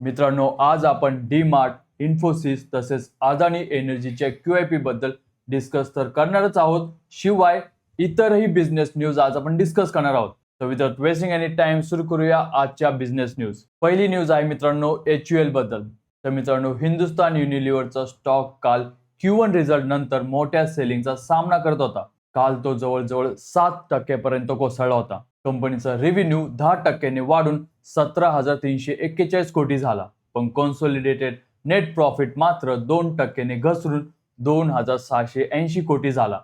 मित्रांनो, आज आपण डी मार्ट, इन्फोसिस तसेच अदानी एनर्जीच्या QIP बद्दल डिस्कस तर करणारच आहोत. शिवाय इतरही बिझनेस न्यूज आज आपण डिस्कस करणार आहोत. तर विदाउट वेस्टिंग एनी टाइम सुरू करूया आजच्या बिझनेस न्यूज. पहिली न्यूज आहे मित्रांनो HUL बद्दल. तर मित्रांनो, हिंदुस्तान युनिलिव्हरचा स्टॉक काल Q1 रिझल्ट नंतर मोठ्या सेलिंगचा सामना करत होता. काल तो जवळजवळ 7% पर्यंत कोसळला होता. कंपनीचा रेव्हेन्यू 10% वाढून 17,341 कोटी झाला, पण कॉन्सोलिडेटेड नेट प्रॉफिट मात्र 2% घसरून 2,680 कोटी झाला.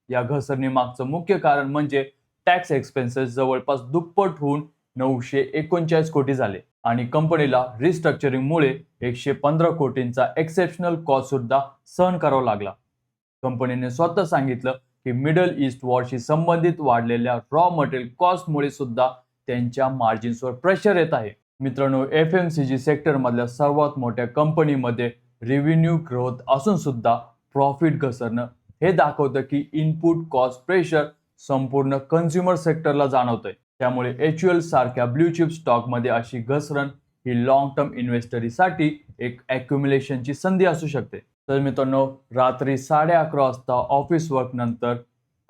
या घसरणीमागचं मुख्य कारण म्हणजे टॅक्स एक्सपेन्सेस जवळपास दुप्पट होऊन 939 कोटी झाले आणि कंपनीला रिस्ट्रक्चरिंगमुळे 115 कोटींचा एक्सेप्शनल कॉस्ट सुद्धा सहन करावा लागला. कंपनीने स्वतः सांगितलं की मिडल ईस्ट वॉरशी संबंधित वाढलेल्या रॉ मटेरियल कॉस्टमुळे सुद्धा त्यांच्या मार्जिन्सवर प्रेशर येत आहे. मित्रांनो, FMCG सेक्टर मधल्या सर्वात मोठ्या कंपनीमध्ये रेव्हेन्यू ग्रोथ असून सुद्धा प्रॉफिट घसरणं हे दाखवतं की इनपुट कॉस्ट प्रेशर संपूर्ण कन्झ्युमर सेक्टरला जाणवतंय. त्यामुळे HUL सारख्या ब्ल्यू चिप स्टॉक मध्ये अशी घसरण ही लॉंग टर्म इन्व्हेस्टरीसाठी एक अक्युम्युलेशनची संधी असू शकते. तर मित्रांनो, रात्री 11:30 वाजता ऑफिस वर्क नंतर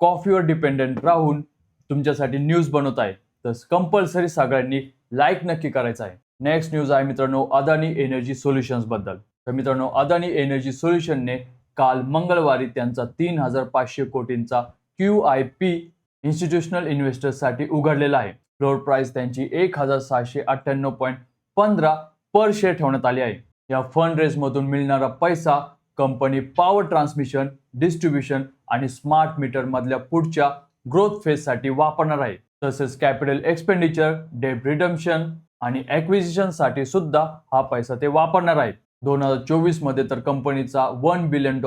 कॉफीवर डिपेंडेंट राहून तुमच्यासाठी न्यूज बनवत आहे, तर कंपल्सरी सगळ्यांनी लाईक नक्की करायचं आहे. नेक्स्ट न्यूज आहे मित्रांनो अदानी एनर्जी सोल्युशन्स बद्दल. तर मित्रांनो, अदानी एनर्जी सोल्युशनने काल मंगळवारी त्यांचा 3,500 कोटींचा QIP इन्स्टिट्यूशनल इन्व्हेस्टर्ससाठी उघडलेला आहे. फ्लोर प्राइस त्यांची 1,698.15 पर शेअर ठेवण्यात आली आहे. या फंड रेज मधून मिळणारा पैसा कंपनी पॉवर ट्रान्समिशन, डिस्ट्रीब्युशन आणि स्मार्ट मीटर मधल्या पुढच्या ग्रोथ फेजसाठी वापरणार आहे. तसेच कॅपिटल एक्सपेंडिचर, डेट रिडम्पशन आणि ॲक्विजिशन साठी सुद्धा हा पैसा ते वापरणार आहेत. 2024 मध्ये तर कंपनीचा $1 बिलियन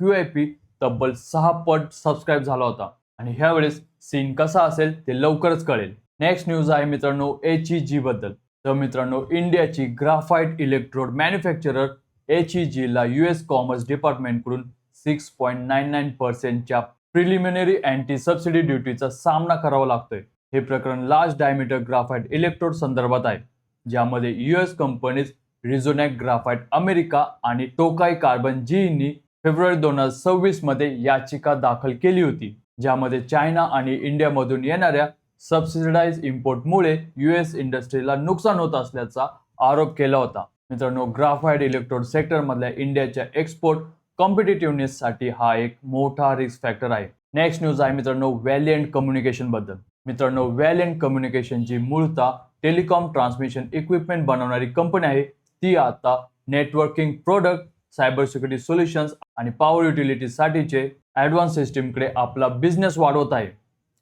QIP तब्बल 6 पट सबस्क्राईब झाला होता आणि ह्यावेळेस सीन कसा असेल ते लवकरच कळेल. नेक्स्ट न्यूज आहे मित्रांनो HEG बद्दल. तर मित्रांनो, इंडियाची ग्राफाइट इलेक्ट्रोड मॅन्युफॅक्चरर HEG ला US कॉमर्स डिपार्टमेंट कडून 6.99% च्या प्रिलिमिनरी अँटी सबसिडी ड्युटीचा सामना करावा लागतोय. हे प्रकरण लार्ज डायमीटर ग्राफाइट इलेक्ट्रोड संदर्भात आहे, ज्यामध्ये US कंपनीज रिझोनॅक ग्राफाइट अमेरिका आणि टोकाई कार्बन जीनी फेब्रुवारी 2026 मध्ये याचिका दाखल केली होती, ज्यामध्ये चायना आणि इंडियामधून येणाऱ्या सबसिडाइज इम्पोर्टमुळे US इंडस्ट्रीला नुकसान होत असल्याचा आरोप केला होता. मित्रांनो, ग्राफाइट इलेक्ट्रोड सेक्टर मधल्या इंडियाच्या एक्सपोर्ट कॉम्पिटिटिव्हनेस साठी हा एक मोठा रिस्क फॅक्टर आहे. नेक्स्ट न्यूज आहे मित्रांनो व्हॅलियंट कम्युनिकेशन बद्दल. मित्रांनो, व्हॅलियंट कम्युनिकेशनची मूळतः टेलिकॉम ट्रान्समिशन इक्विपमेंट बनवणारी कंपनी आहे. ती आता networking product, cyber security solutions आणि पॉवर युटिलिटी साठीचे ॲडव्हान्स सिस्टीमकडे आपला बिझनेस वाढवत आहे.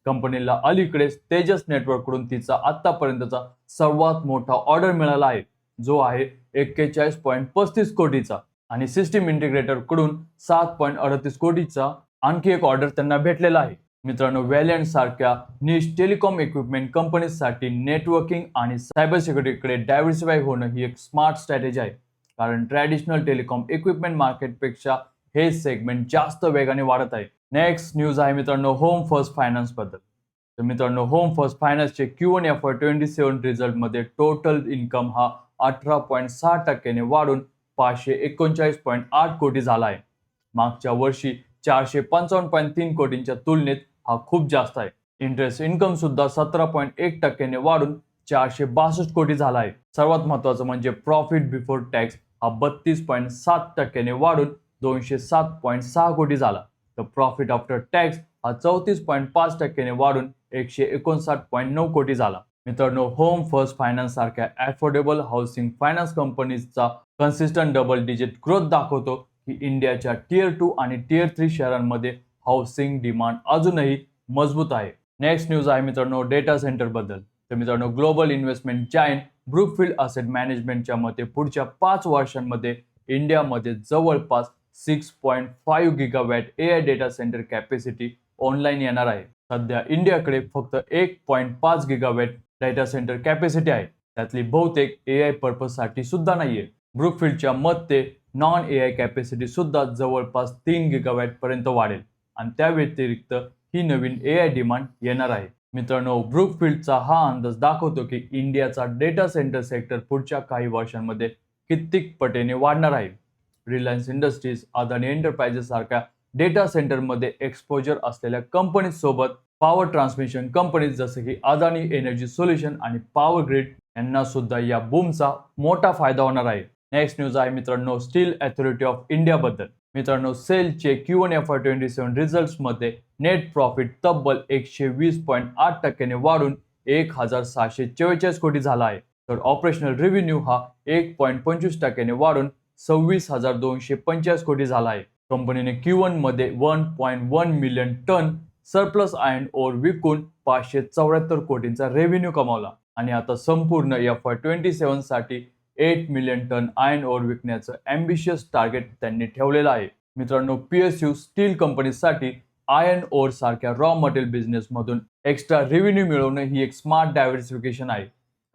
कंपनीला अलीकडेच तेजस नेटवर्क कडून तिचा आतापर्यंतचा सर्वात मोठा ऑर्डर मिळाला आहे, जो आहे 41.35 कोटीचा आणि सिस्टीम इंटिग्रेटर कडून 7.38 कोटीचा आणखी एक ऑर्डर त्यांना भेटलेला आहे. मित्रांनो, व्हॅलियंट सारख्या निश टेलिकॉम इक्विपमेंट कंपनीसाठी नेटवर्किंग आणि सायबर सिक्युरिटीकडे डायव्हर्सिफाय होणं ही एक स्मार्ट स्ट्रॅटेजी आहे, कारण ट्रॅडिशनल टेलिकॉम इक्विपमेंट मार्केटपेक्षा हे सेगमेंट जास्त वेगाने वाढत आहे. नेक्स्ट न्यूज आहे मित्रांनो होम फर्स्ट फायनान्स बद्दल. तर मित्रांनो, होम फर्स्ट फायनान्सचे Q1 FY27 रिझल्ट मध्ये टोटल इन्कम हा 18.6% वाढून 539.8 कोटी झाला आहे. मागच्या वर्षी 455.3 कोटींच्या तुलनेत हा खूप जास्त आहे. इंटरेस्ट इन्कम सुद्धा 17.1% वाढून 462 कोटी झाला आहे. सर्वात महत्वाचं म्हणजे प्रॉफिट बिफोर टॅक्स हा 32.7% वाढून 207.6 कोटी झाला. तर प्रॉफिट आफ्टर टॅक्स हा 34.5% वाढून 159.9 कोटी झाला. मित्रांनो, होम फर्स्ट फायनान्स सारख्या अफोर्डेबल हाऊसिंग फायनान्स कंपनीजचा कन्सिस्टंट डबल डिजिट ग्रोथ दाखवतो की इंडियाच्या टियर 2 आणि टियर 3 शहरांमध्ये हाऊसिंग डिमांड अजूनही मजबूत आहे. नेक्स्ट न्यूज आहे मित्रांनो डेटा सेंटर बद्दल. तर मित्रांनो, global investment giant Brookfield asset मॅनेजमेंटच्या मते पुढच्या 5 वर्षांमध्ये इंडियामध्ये जवळपास 6.5 gigawatt AI data centre capacity online येणार आहे. सध्या इंडियाकडे फक्त 1.5 गिगावॅट डेटा सेंटर कॅपॅसिटी आहे. त्यातली बहुतेक AI पर्पज साठी सुद्धा नाहीये. ब्रुकफिल्डच्या मते नॉन AI कॅपॅसिटी सुद्धा जवळपास 3 गिगावॅट पर्यंत वाढेल आणि त्या व्यतिरिक्त ही नवीन AI डिमांड येणार आहे. मित्रांनो, ब्रुकफिल्डचा हा अंदाज दाखवतो की इंडियाचा डेटा सेंटर सेक्टर पुढच्या काही वर्षांमध्ये कित्येक पटीने वाढणार आहे. रिलायन्स इंडस्ट्रीज, अदानी एंटरप्राइजेस सारख्या डेटा सेंटरमध्ये एक्सपोजर असलेल्या कंपनीज सोबत पॉवर ट्रान्समिशन कंपनीज जसे की अदानी एनर्जी सोल्युशन आणि पॉवर ग्रिड यांना सुद्धा या बूमचा मोठा फायदा होणार आहे. नेक्स्ट न्यूज आहे मित्रांनो स्टील अथॉरिटी ऑफ इंडिया बद्दल. मित्रांनो, सेलचे Q1 FY27 रिझल्ट्स मध्ये नेट प्रॉफिट तब्बल 120.8% वाढून 1,644 कोटी झाला आहे. तर ऑपरेशनल रेव्हेन्यू हा 1.25% वाढून 26,250 कोटी झाला आहे. कंपनीने Q1 मध्ये 1.1 million ton surplus iron ore विकून 574 कोटींचा रेव्हेन्यू कमावला आणि आता संपूर्ण FY27 साठी 8 मिलियन टन आयर्न ओर विकण्याचं अँबिशियस टार्गेट त्यांनी ठेवलेलं आहे. मित्रांनो, PSU स्टील कंपनीसाठी आयर्न ओर सारख्या रॉ मटेरियल बिझनेस मधून एक्स्ट्रा रेव्हेन्यू मिळवणं ही एक स्मार्ट डायव्हर्सिफिकेशन आहे,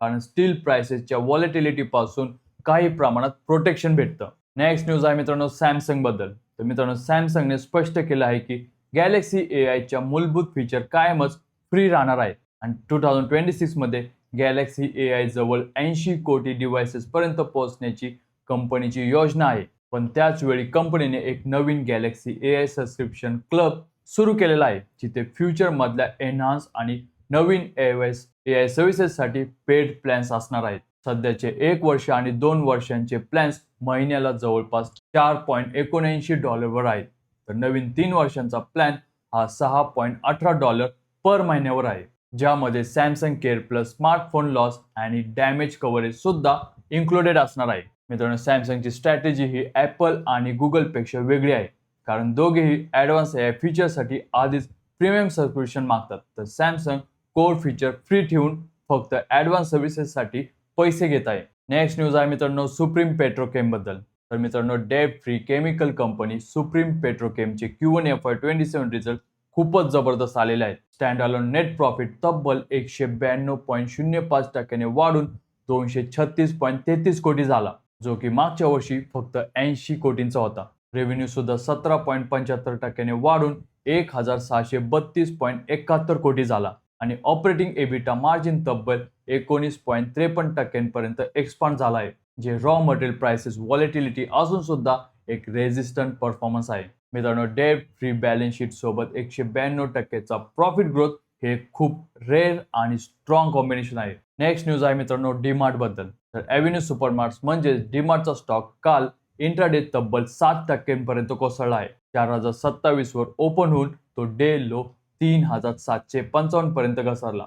कारण स्टील प्राइसेसच्या व्हॉलेटिलिटी पासून काही प्रमाणात प्रोटेक्शन भेटतं. नेक्स्ट न्यूज आहे मित्रांनो सॅमसंग बद्दल. तर मित्रांनो, सॅमसंगने स्पष्ट केलं आहे की गॅलेक्सी AIच्या मूलभूत फीचर कायमच फ्री राहणार आहेत आणि 2026 मध्ये गॅलेक्सी AI जवळ 80 कोटी डिव्हाइसेस पर्यंत पोहोचण्याची कंपनीची योजना आहे. पण त्याच वेळी कंपनीने एक नवीन गॅलेक्सी AI सबस्क्रिप्शन क्लब सुरू केलेला आहे, जिथे फ्युचर मधल्या एनहान्स आणि नवीन AI सर्व्हिसेससाठी पेड प्लॅन्स असणार आहेत. सध्याचे 1 वर्ष आणि 2 वर्षांचे प्लॅन्स महिन्याला जवळपास $4.79 वर आहेत. तर नवीन 3 वर्षांचा प्लॅन हा $6.18 पर महिन्यावर आहे, ज्यामध्ये Samsung care plus smartphone loss आणि डॅमेज कव्हरेज सुद्धा इन्क्लुडेड असणार आहे. मित्रांनो, सॅमसंगची स्ट्रॅटेजी ही ॲपल आणि गुगल पेक्षा वेगळी आहे, कारण दोघेही ॲडव्हान्स AI फीचरसाठी आधीच प्रीमियम सबस्क्रिप्शन मागतात. तर सॅमसंग कोर फीचर फ्री ठेवून फक्त ॲडव्हान्स सर्व्हिसेससाठी पैसे घेत आहे. नेक्स्ट न्यूज आहे मित्रांनो सुप्रीम पेट्रोकेम बद्दल. तर मित्रांनो, debt free chemical company Supreme पेट्रोकेमचे Q1 FY27 रिझल्ट खूपच जबरदस्त आलेले आहेत. स्टँड अलोन नेट प्रॉफिट तब्बल 192.05% वाढून 236.33 कोटी झाला, जो की मागच्या वर्षी फक्त 80 कोटींचा होता. रेव्हेन्यू सुद्धा 17.75% वाढून 1,632.71 कोटी झाला आणि ऑपरेटिंग एबिटा मार्जिन तब्बल 19.53% पर्यंत एक्सपांड झाला आहे, जे रॉ मटेरियल प्राइसेस व्हॉलेटिलिटी असून सुद्धा एक रेझिस्टंट परफॉर्मन्स आहे. मित्रांनो, डेट फ्री बॅलन्स शीट सोबत 192%चा प्रॉफिट ग्रोथ हे खूप रेअर आणि स्ट्रॉंग कॉम्बिनेशन आहे. नेक्स्ट न्यूज आहे मित्रांनो डीमार्ट बद्दल. तर एव्हेन्यू सुपरमार्ट्स म्हणजे डीमार्टचा स्टॉक काल इंट्राडे तब्बल 7% पर्यंत कोसळला आहे. 4,027 वर ओपन होऊन तो डे लो 3,755 पर्यंत घसरला.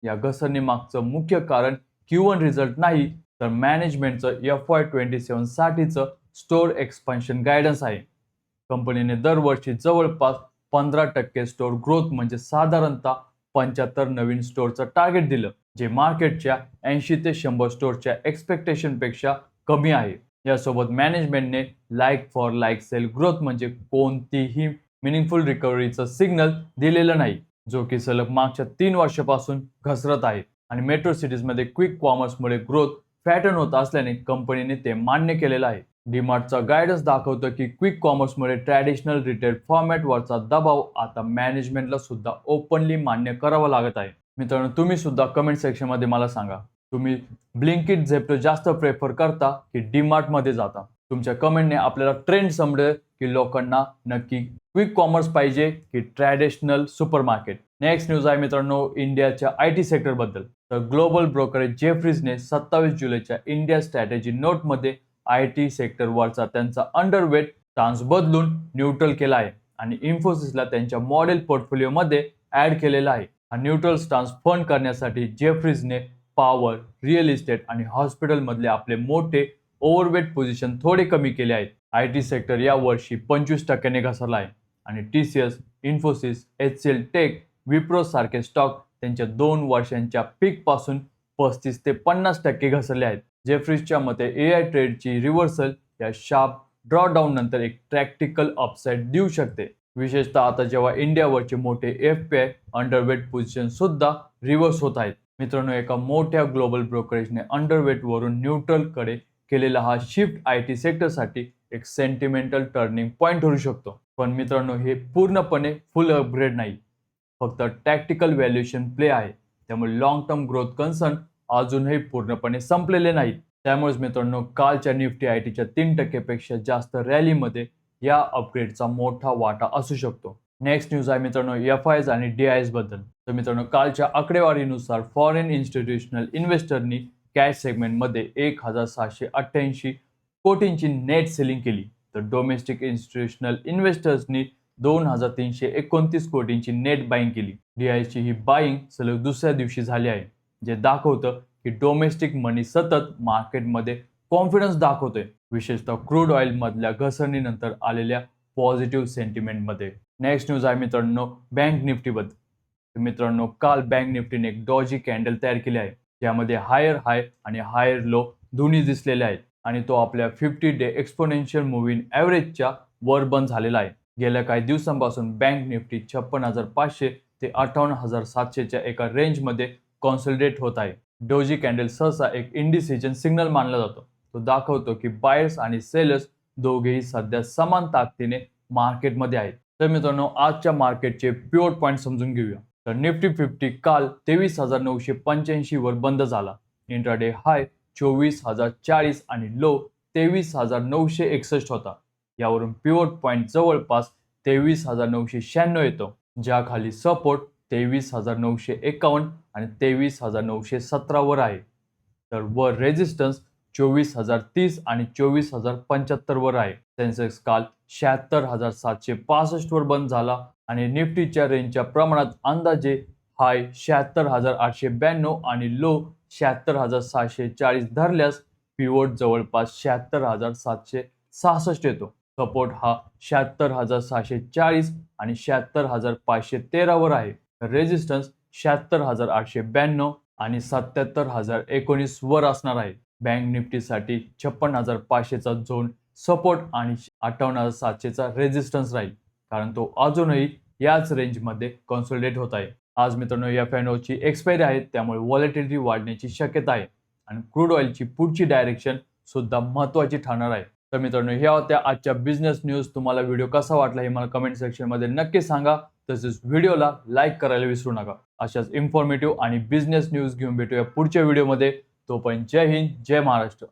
या घसरणीमागचं मुख्य कारण Q1 रिझल्ट नाही, तर मॅनेजमेंटचं FY27 साठीचं स्टोअर एक्सपान्शन गायडन्स आहे. कंपनीने दरवर्षी जवळपास 15% स्टोअर ग्रोथ म्हणजे साधारणतः 75 नवीन स्टोअरचं टार्गेट दिलं, जे मार्केटच्या 80 ते 100 स्टोअरच्या एक्सपेक्टेशनपेक्षा कमी आहे. यासोबत मॅनेजमेंटने like for like sale growth म्हणजे कोणतीही मिनिंगफुल रिकव्हरीचं सिग्नल दिलेलं नाही, जो की सलग मागच्या 3 वर्षापासून घसरत आहे. आणि मेट्रो सिटीजमध्ये क्विक कॉमर्समुळे ग्रोथ फॅटर्न होत असल्याने कंपनीने ते मान्य केलेलं आहे. डीमार्टचा गायडन्स दाखवतो की क्विक कॉमर्समुळे ट्रॅडिशनल रिटेल फॉर्मॅटवरचा दबाव आता मॅनेजमेंटला सुद्धा ओपनली मान्य करावा लागत आहे. मित्रांनो, तुम्ही सुद्धा कमेंट सेक्शनमध्ये मला सांगा, तुम्ही ब्लिंकिट झेप्टो जास्त प्रेफर करता की डीमार्ट मध्ये जाता? तुमच्या कमेंटने आपल्याला ट्रेंड समजेल की लोकांना नक्की क्विक कॉमर्स पाहिजे की ट्रॅडिशनल सुपरमार्केट. नेक्स्ट न्यूज आहे मित्रांनो इंडियाच्या IT सेक्टर बद्दल. तर ग्लोबल ब्रोकरेज जेफ्रीजने 27 जुलैच्या इंडिया स्ट्रॅटेजी नोटमध्ये IT सेक्टरवरचा त्यांचा अंडरवेट स्टान्स बदलून न्यूट्रल केला आहे आणि इन्फोसिसला त्यांच्या मॉडेल पोर्टफोलिओमध्ये ऍड केलेला आहे. हा न्यूट्रल स्टान्स फंड करण्यासाठी जेफ्रीजने पॉवर, रिअल इस्टेट आणि हॉस्पिटल मधले आपले मोठे ओव्हरवेट पोझिशन थोडे कमी केले आहेत. IT सेक्टर या वर्षी 25% घसरला आहे आणि TCS, Infosys, HCL tech, Wipro सारखे स्टॉक त्यांच्या 2 वर्षांच्या पीक पासून 35 ते 50% घसरले आहेत. जेफ्रीजच्या मते AI ट्रेडची रिव्हर्सल या शार्प ड्रॉडाऊन नंतर एक प्रॅक्टिकल अपसाइड देऊ शकते, विशेषतः आता जेव्हा इंडियावरचे मोठे FPI अंडरवेट पोझिशन सुद्धा रिव्हर्स होत आहेत. मित्रांनो, एका मोठ्या ग्लोबल ब्रोकरेजने अंडरवेट वरून न्यूट्रल कडे केलेला हा शिफ्ट IT सेक्टरसाठी एक सेंटिमेंटल टर्निंग पॉइंट ठरू शकतो. पण मित्रांनो, हे पूर्णपणे फुल अपग्रेड नाही, फक्त टॅक्टिकल व्हॅल्युएशन प्ले आहे. त्यामुळे लॉंग टर्म ग्रोथ कन्सर्न अजूनही पूर्णपणे संपलेले नाहीत. त्यामुळेच मित्रांनो, कालच्या निफ्टी आयटीच्या 3% पेक्षा जास्त रॅलीमध्ये या अपग्रेडचा मोठा वाटा असू शकतो. नेक्स्ट न्यूज आहे मित्रांनो FIs आणि DIs बद्दल. तर मित्रांनो, कालच्या आकडेवारीनुसार फॉरेन इन्स्टिट्यूशनल इन्व्हेस्टरनी कॅश सेगमेंटमध्ये 1788 कोटींची नेट सेलिंग केली. तर डोमेस्टिक इन्स्टिट्यूशनल इन्व्हेस्टर्सनी 2329 कोटींची नेट बाईंग केली. DIची ही बाईंग सलग दुसऱ्या दिवशी झाली आहे, जे दाखवतं की डोमेस्टिक मनी सतत मार्केटमध्ये कॉन्फिडन्स दाखवतोय, विशेषतः क्रूड ऑइल मधल्या घसरणीनंतर आलेल्या पॉझिटिव्ह सेंटिमेंटमध्ये. नेक्स्ट न्यूज आहे मित्रांनो बँक निफ्टीबद्दल. तर मित्रांनो, काल बँक निफ्टीने एक डॉजी कॅन्डल तयार केली आहे, ज्यामध्ये हायर हाय आणि हायर लो दोन्ही दिसलेले आहेत आणि तो आपल्या 50 डे एक्सपोनेन्शियल मूव्हिंग ॲव्हरेजच्या वर बंद झालेला आहे. गेल्या काही दिवसांपासून बँक निफ्टी 56,500 ते 58,700च्या एका रेंजमध्ये कॉन्सोलिडेट होत आहे. डोजी कॅन्डल सहसा एक इंडिसिजन सिग्नल मानला जातो. तो दाखवतो की बायर्स आणि सेलर्स दोघेही सध्या समान ताकदीने मार्केटमध्ये आहेत. तर मित्रांनो, आजच्या मार्केटचे प्युअर पॉईंट समजून घेऊया. तर निफ्टी 50 काल 23,985 वर बंद झाला. इंट्राडे हाय 24,040 आणि लो 23,961 होता. यावरून प्युअर पॉईंट जवळपास 23,996 येतो, ज्याखाली सपोर्ट 23,951 आणि 23,917 वर आहे. तर वर रेजिस्टन्स 24,030 आणि 24,075 वर आहे. सेन्सेक्स काल 76,765 वर बंद झाला आणि निफ्टीच्या रेंजच्या प्रमाणात अंदाजे हाय 76,892 आणि लो 76,740 धरल्यास पिवोट जवळपास 76,766 येतो. सपोर्ट हा 76,640 आणि 76,513 वर आहे. रेजिस्टन्स 76,892 आणि 77,019 वर असणार आहे. बँक निफ्टीसाठी 56,500चा झोन सपोर्ट आणि 58,700चा रेजिस्टन्स राहील, कारण तो अजूनही याच रेंजमध्ये कॉन्सोलिडेट होत आहे. आज मित्रांनो F&Oची एक्सपायरी आहे, त्यामुळे व्हॉलेटिलिटी वाढण्याची शक्यता आहे आणि क्रूड ऑइलची पुढची डायरेक्शन सुद्धा महत्त्वाची ठरणार आहे. तर मित्रांनो, ह्या होत्या आजच्या बिझनेस न्यूज. तुम्हाला व्हिडिओ कसा वाटला हे मला कमेंट सेक्शनमध्ये नक्की सांगा. तसेच व्हिडिओला लाईक करायला विसरू नका. अशाच इन्फॉर्मेटिव्ह आणि बिझनेस न्यूज घेऊन भेटूया पुढच्या व्हिडिओमध्ये. तोपर्यंत जय हिंद, जय महाराष्ट्र.